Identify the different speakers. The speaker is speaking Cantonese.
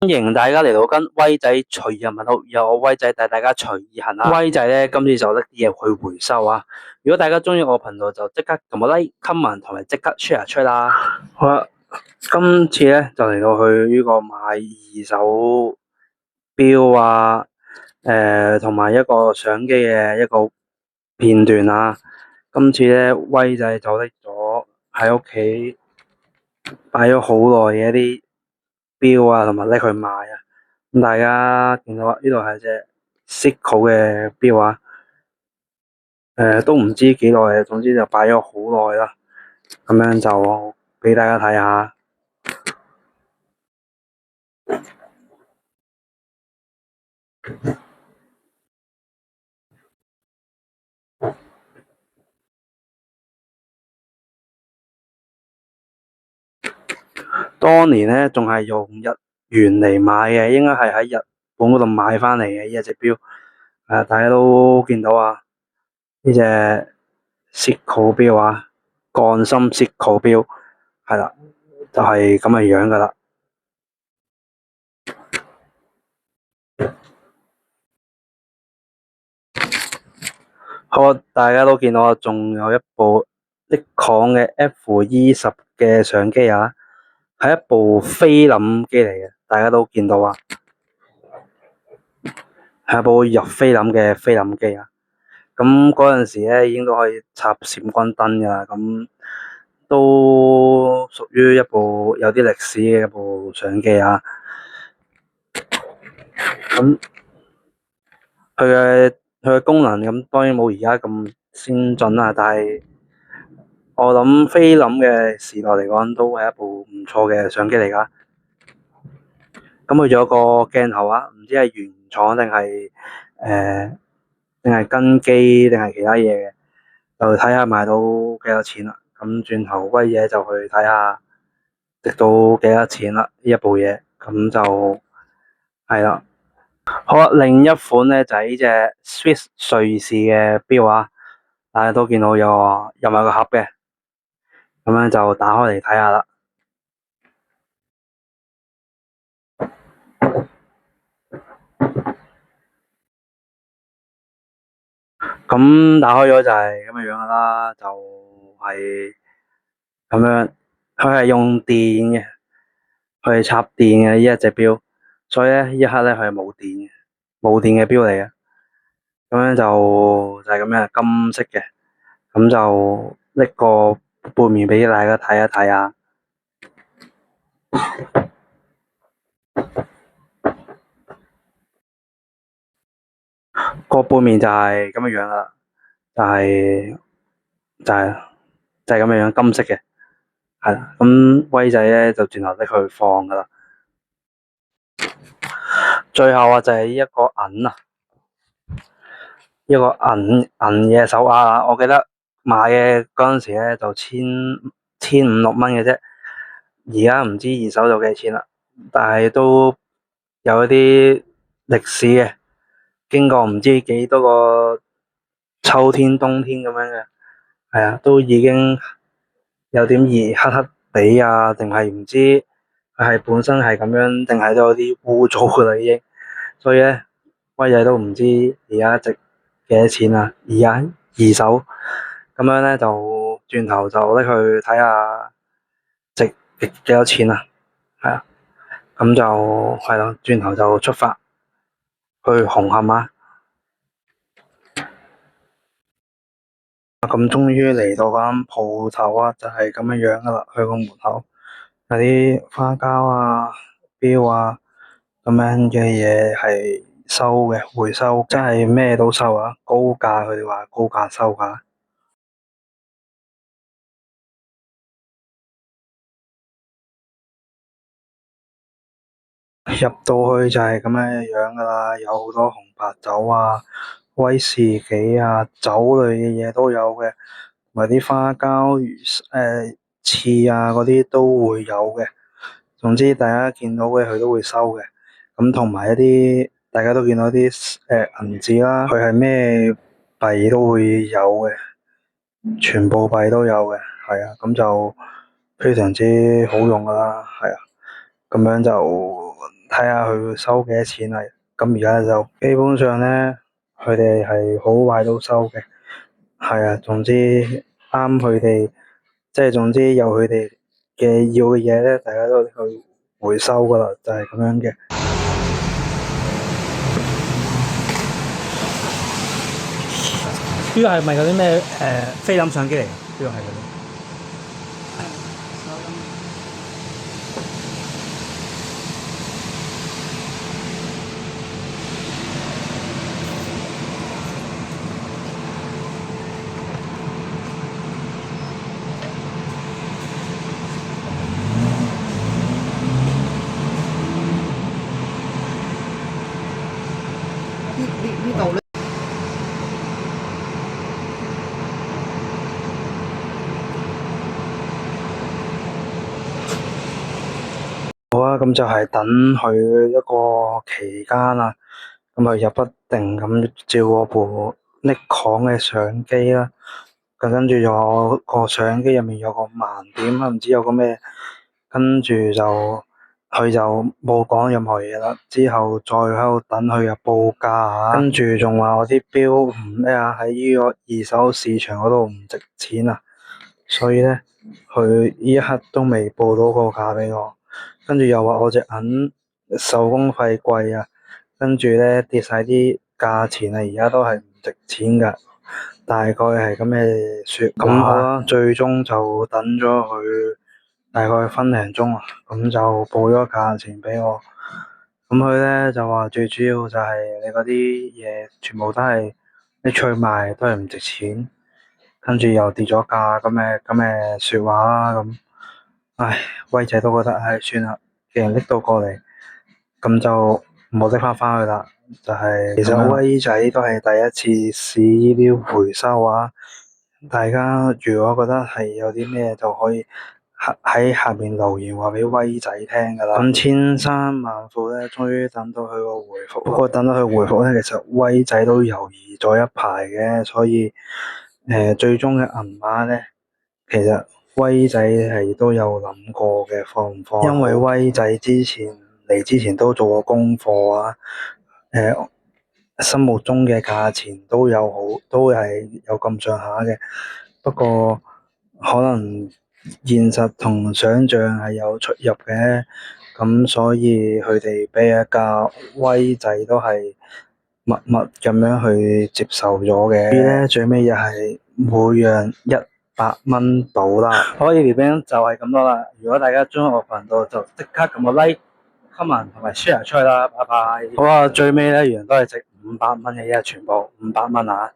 Speaker 1: 歡迎大家嚟到跟威仔隨意問好，由我威仔帶大家隨意行啦。威仔咧今次就拎啲嘢去回收啊！如果大家中意我頻道，就即刻撳個 like、comment 同埋即刻 share 出啦。好啦，今次咧就嚟到去呢個買二手錶啊，同埋一個相機嘅一個片段啊。今次咧威仔就拎咗喺屋企擺咗好耐嘅一啲錶啊，同埋拎去賣啊。咁大家見到呢度係隻 Seiko 嘅錶啊，都唔知幾耐嘅，總之就擺咗好耐啦。咁樣就俾大家睇下。當年咧仲係用日元嚟買嘅，應該係喺日本嗰度買翻嚟嘅呢一隻錶。大家都見到啊，呢隻 Seiko 錶啊，鋼芯 Seiko 錶，係啦，就係咁嘅樣噶啦。好，大家都見到啊，仲有一部 Nikon 嘅 FE10嘅相機啊，係一部菲林機嚟嘅，大家都見到啊，係一部入菲林嘅菲林機啊。咁嗰陣時咧已經都可以插閃光燈噶啦，咁都屬於一部有啲歷史嘅一部相機啊。咁佢嘅功能咁當然冇而家咁先進啦，但係我諗菲林嘅時代嚟講都係一部唔錯嘅相機嚟噶。咁佢仲有個鏡頭啊，唔知係原廠定係跟機定係其他嘢嘅，就睇下賣到幾多錢啦。咁轉頭威嘢就去睇下值到幾多錢啦呢一部嘢，咁就係啦。好啦，另一款咧就係呢隻 Swiss 瑞士嘅錶啊，大家都見到有埋個盒嘅，咁樣就打開嚟睇下啦。咁打開咗就係咁嘅樣噶啦，就係咁樣，佢係用電嘅，佢係插電嘅呢一隻錶，所以咧呢一刻咧佢係冇電嘅錶嚟嘅。咁樣就係咁樣金色嘅，咁就拎個背面俾大家睇一睇啊。個背面就係咁嘅樣啦，就係就係就係咁嘅樣金色嘅，係啦。咁威仔咧就轉頭拎佢放噶啦。最後啊就係一個銀啊，一個銀嘅手鐲啊，我記得買嘅嗰陣時咧就千五六蚊嘅啫，而家唔知二手就幾錢啦，但係都有一啲歷史嘅，經過唔知幾多個秋天冬天咁樣嘅，係啊，都已經有點熱黑黑地啊，定係唔知係本身係咁樣，定係都有啲污糟噶啦已經，所以咧威仔都唔知而家值幾多錢啊？而家二手咁樣咧，就轉頭就拎去睇下值幾多錢啊？係啊，咁就係咯，轉頭就出發去紅磡啊！咁終於嚟到間鋪頭啊，就係咁樣樣噶啦，去個門口有啲花膠啊、錶啊咁樣嘅嘢係收嘅，回收，真係咩都收啊！高價，佢哋話高價收㗎。入到去就係咁樣樣噶啦，有好多紅白酒啊、威士忌啊、酒類嘅嘢都有嘅，同埋啲花膠、刺啊嗰啲都會有嘅。總之大家見到嘅佢都會收嘅。咁同埋一啲大家都見到啲銀紙啦，佢係咩幣都會有嘅，全部幣都有嘅，係啊，咁就非常之好用噶啦，係啊，咁樣就睇下佢會收幾多錢啊。咁而家就基本上咧，佢哋係好壞都收嘅。係啊，總之啱佢哋，即係總之有佢哋嘅要嘅嘢咧，大家都去回收噶啦，就係咁樣嘅。呢個係咪嗰啲咩菲林相機嚟？呢個係嗰啲。
Speaker 2: 呢度咧，
Speaker 1: 好啊，咁就係等佢一個期間啦。咁佢又不定咁照我部 Nikon 嘅相機啦。咁跟住有個相機入面有個盲點啊，唔知有個咩，跟住就佢就冇講任何嘢啦。之後再喺度等佢又報價啊，跟住仲話我啲錶唔咩啊，喺呢個二手市場嗰度唔值錢啊，所以咧佢呢一刻都未報到個價俾我。跟住又話我隻銀手工費貴啊，跟住咧跌晒啲價錢啊，而家都係唔值錢噶。大概係咁嘅説話。咁好啦，最終就等咗佢大概分零鐘啊，咁就報咗價錢俾我。咁佢咧就話最主要就係你嗰啲嘢全部都係你出去賣都係唔值錢，跟住又跌咗價咁嘅説話啦。咁唉，威仔都覺得唉算啦，既然拎到過嚟，咁就冇拎翻去啦。就係其實威仔都係第一次試呢啲回收啊！大家如果覺得係有啲咩就可以喺下面留言話俾威仔聽噶啦。咁千辛萬苦咧，終於等到佢個回覆。不過等到佢回覆咧，其實威仔都猶豫咗一排嘅，所以最終嘅銀碼咧，其實威仔係都有諗過嘅，放唔放？因為威仔之前嚟之前都做過功課啊。心目中嘅價錢都係有咁上下嘅，不過可能現實同想像係有出入嘅，咁所以佢哋俾一價威仔都係默默咁樣去接受咗嘅。所以咧最尾又係每樣100蚊到啦。好，呢條片就係咁多啦。如果大家鍾意我頻道，就即刻撳個 like、comment 同埋 share 出去啦。拜拜。好啊，最尾咧原來都係值500蚊嘅啫，全部500蚊啊！